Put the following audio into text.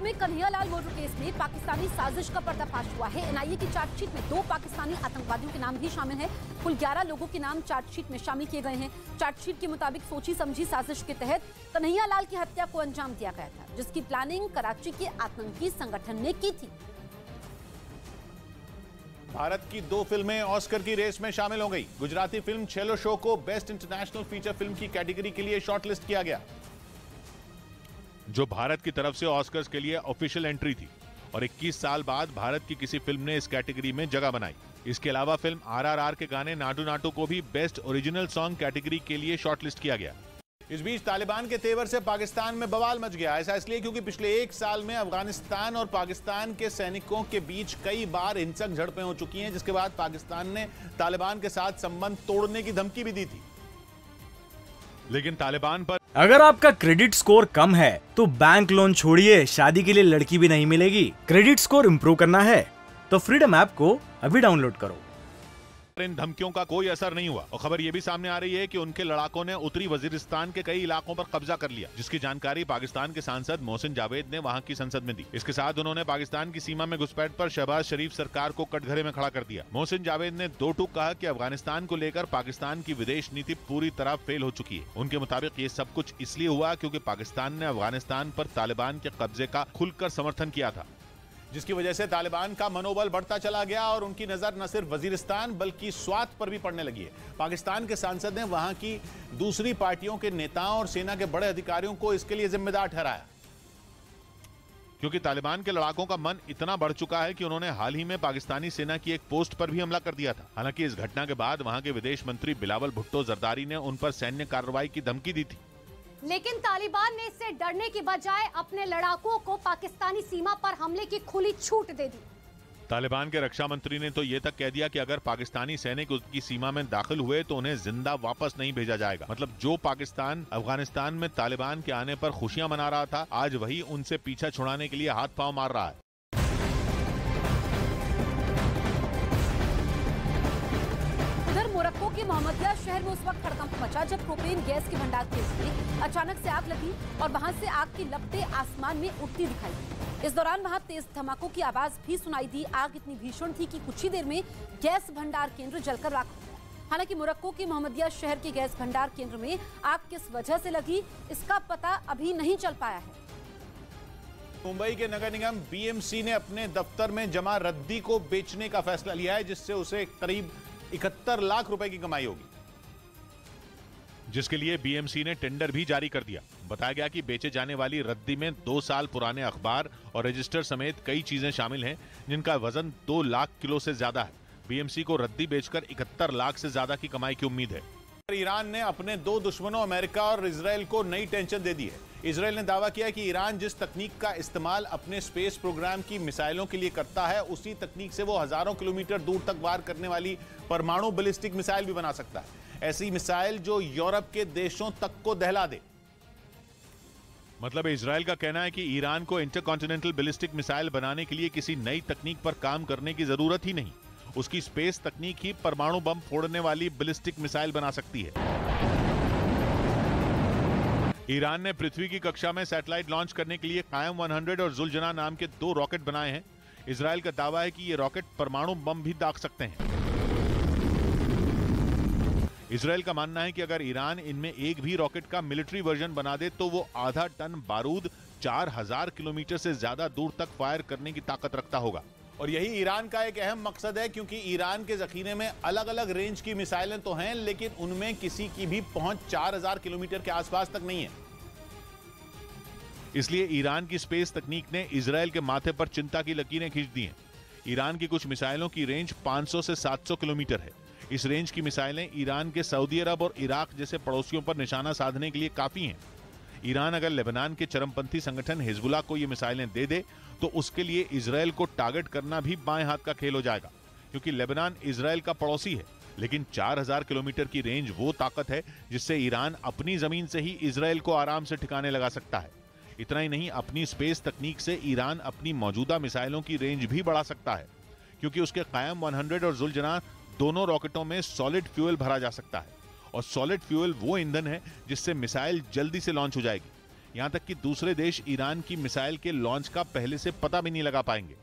में Kanhaiyalal motor case में पाकिस्तानी साजिश का पर्दाफाश हुआ है। एनआईए की चार्जशीट में 2 पाकिस्तानी आतंकवादियों के नाम भी शामिल हैं। कुल 11 लोगों के नाम चार्जशीट में शामिल किए गए हैं। चार्जशीट के मुताबिक सोची समझी साजिश के तहत कन्हैयालाल की हत्या को अंजाम दिया गया था, जिसकी प्लानिंग कराची के आतंकी संगठन ने की थी। भारत की 2 फिल्में ऑस्कर की रेस में शामिल हो गई। गुजराती फिल्म छेलो शो को बेस्ट इंटरनेशनल फीचर फिल्म की कैटेगरी के लिए शॉर्टलिस्ट किया गया, जो भारत की तरफ से ऑस्कर्स के लिए ऑफिशियल एंट्री थी और 21 साल बाद भारत की किसी फिल्म ने इस कैटेगरी में जगह बनाई। इसके अलावा फिल्म आरआरआर के गाने नाटू नाटू को भी बेस्ट ओरिजिनल सॉन्ग कैटेगरी के लिए शॉर्टलिस्ट किया गया। इस बीच तालिबान के तेवर से पाकिस्तान में बवाल मच गया। ऐसा इसलिए क्योंकि पिछले 1 साल में अफगानिस्तान और पाकिस्तान के सैनिकों के बीच कई बार हिंसक झड़पें हो चुकी हैं, जिसके बाद पाकिस्तान ने तालिबान के साथ संबंध तोड़ने की धमकी भी दी थी। लेकिन तालिबान पर अगर आपका क्रेडिट स्कोर कम है तो बैंक लोन छोड़िए, शादी के लिए लड़की भी नहीं मिलेगी। क्रेडिट स्कोर इंप्रूव करना है तो फ्रीडम ऐप को अभी डाउनलोड करो। इन धमकियों का कोई असर नहीं हुआ और खबर यह भी सामने आ रही है कि उनके लड़ाकों ने उत्तरी वजीरिस्तान के कई इलाकों पर कब्जा कर लिया, जिसकी जानकारी पाकिस्तान के सांसद मोहसिन जावेद ने वहां की संसद में दी। इसके साथ उन्होंने पाकिस्तान की सीमा में घुसपैठ पर शहबाज शरीफ सरकार को कटघरे में खड़ा कर दिया। मोहसिन जावेद ने 2 टूक कहा कि अफगानिस्तान को लेकर पाकिस्तान की विदेश नीति पूरी तरह फेल हो चुकी है। उनके मुताबिक ये सब कुछ इसलिए हुआ क्योंकि पाकिस्तान ने अफगानिस्तान पर तालिबान के कब्जे का खुलकर समर्थन किया था, जिसकी वजह से तालिबान का मनोबल बढ़ता चला गया और उनकी नजर न सिर्फ वजीरिस्तान बल्कि स्वात पर भी पड़ने लगी है। पाकिस्तान के सांसद ने वहां की दूसरी पार्टियों के नेताओं और सेना के बड़े अधिकारियों को इसके लिए जिम्मेदार ठहराया, क्योंकि तालिबान के लड़ाकों का मन इतना बढ़ चुका है कि उन्होंने हाल ही में पाकिस्तानी सेना की एक पोस्ट पर भी हमला कर दिया था। हालांकि इस घटना के बाद वहां के विदेश मंत्री बिलावल भुट्टो जरदारी ने उन पर सैन्य कार्रवाई की धमकी दी थी, लेकिन तालिबान ने इससे डरने की बजाय अपने लड़ाकों को पाकिस्तानी सीमा पर हमले की खुली छूट दे दी। तालिबान के रक्षा मंत्री ने तो ये तक कह दिया कि अगर पाकिस्तानी सैनिक उसकी सीमा में दाखिल हुए तो उन्हें जिंदा वापस नहीं भेजा जाएगा। मतलब जो पाकिस्तान अफगानिस्तान में तालिबान के आने पर खुशियां मना रहा था, आज वही उनसे पीछा छुड़ाने के लिए हाथ पांव मार रहा है। मोरक्को के मोहम्मदिया शहर में उस वक्त हड़कंप मचा जब प्रोपेन गैस के भंडार में अचानक से आग लगी और वहां से आग की लपटें आसमान में उड़ती दिखाई दी। इस दौरान वहां तेज धमाकों की आवाज भी सुनाई दी। आग इतनी भीषण थी कि कुछ ही देर में गैस भंडार केंद्र जलकर राख हो गया। हालांकि मोरक्को के मोहम्मदिया शहर के गैस भंडार केंद्र में आग किस वजह से लगी, इसका पता अभी नहीं चल पाया है। मुंबई के नगर निगम बीएमसी ने अपने दफ्तर में जमा रद्दी को बेचने का फैसला लिया है, जिससे उसे करीब 71 लाख रुपए की कमाई होगी, जिसके लिए बीएमसी ने टेंडर भी जारी कर दिया। बताया गया कि बेचे जाने वाली रद्दी में 2 साल पुराने अखबार और रजिस्टर समेत कई चीजें शामिल हैं, जिनका वजन 2 लाख किलो से ज्यादा है। बीएमसी को रद्दी बेचकर 71 लाख से ज्यादा की कमाई की उम्मीद है। ईरान ने अपने 2 दुश्मनों अमेरिका और इजराइल को नई टेंशन दे दी है। इजराइल ने दावा किया कि ईरान जिस तकनीक का इस्तेमाल अपने स्पेस प्रोग्राम की मिसाइलों के लिए करता है, उसी तकनीक से वो हजारों किलोमीटर दूर तक वार करने वाली परमाणु बैलिस्टिक मिसाइल भी बना सकता है। ऐसी मिसाइल जो यूरोप के देशों तक को दहला दे। मतलब इजराइल का कहना है कि ईरान को इंटरकॉन्टिनेंटल बैलिस्टिक मिसाइल बनाने के लिए किसी नई तकनीक पर काम करने की जरूरत ही नहीं, उसकी स्पेस तकनीक ही परमाणु बम फोड़ने वाली बैलिस्टिक मिसाइल बना सकती है। ईरान ने पृथ्वी की कक्षा में सैटेलाइट लॉन्च करने के लिए कायम 100 और जुलजना नाम के 2 रॉकेट बनाए हैं। इजराइल का दावा है कि ये रॉकेट परमाणु बम भी दाग सकते हैं। इजराइल का मानना है कि अगर ईरान इनमें एक भी रॉकेट का मिलिट्री वर्जन बना दे तो वो आधा टन बारूद 4000 किलोमीटर से ज्यादा दूर तक फायर करने की ताकत रखता होगा। और यही ईरान का एक अहम मकसद है, क्योंकि ईरान के जखीरे में अलग अलग रेंज की मिसाइलें तो हैं, लेकिन उनमें किसी की भी पहुंच 4000 किलोमीटर के आसपास तक नहीं है। इसलिए ईरान की स्पेस तकनीक ने इजराइल के माथे पर चिंता की लकीरें खींच दी हैं। ईरान की कुछ मिसाइलों की रेंज 500 से 700 किलोमीटर है। इस रेंज की मिसाइलें ईरान के सऊदी अरब और इराक जैसे पड़ोसियों पर निशाना साधने के लिए काफी हैं। ईरान अगर लेबनान के चरमपंथी संगठन हिजबुल्लाह को ये मिसाइलें दे दे तो उसके लिए इजराइल को टारगेट करना भी बाएं हाथ का खेल हो जाएगा, क्योंकि लेबनान इजराइल का पड़ोसी है। लेकिन 4000 किलोमीटर की रेंज वो ताकत है जिससे ईरान अपनी जमीन से ही इजराइल को आराम से ठिकाने लगा सकता है। इतना ही नहीं, अपनी स्पेस तकनीक से ईरान अपनी मौजूदा मिसाइलों की रेंज भी बढ़ा सकता है, क्योंकि उसके कायम 100 और जुलजना दोनों रॉकेटों में सॉलिड फ्यूल भरा जा सकता है। और सॉलिड फ्यूल वो ईंधन है जिससे मिसाइल जल्दी से लॉन्च हो जाएगी। यहाँ तक कि दूसरे देश ईरान की मिसाइल के लॉन्च का पहले से पता भी नहीं लगा पाएंगे।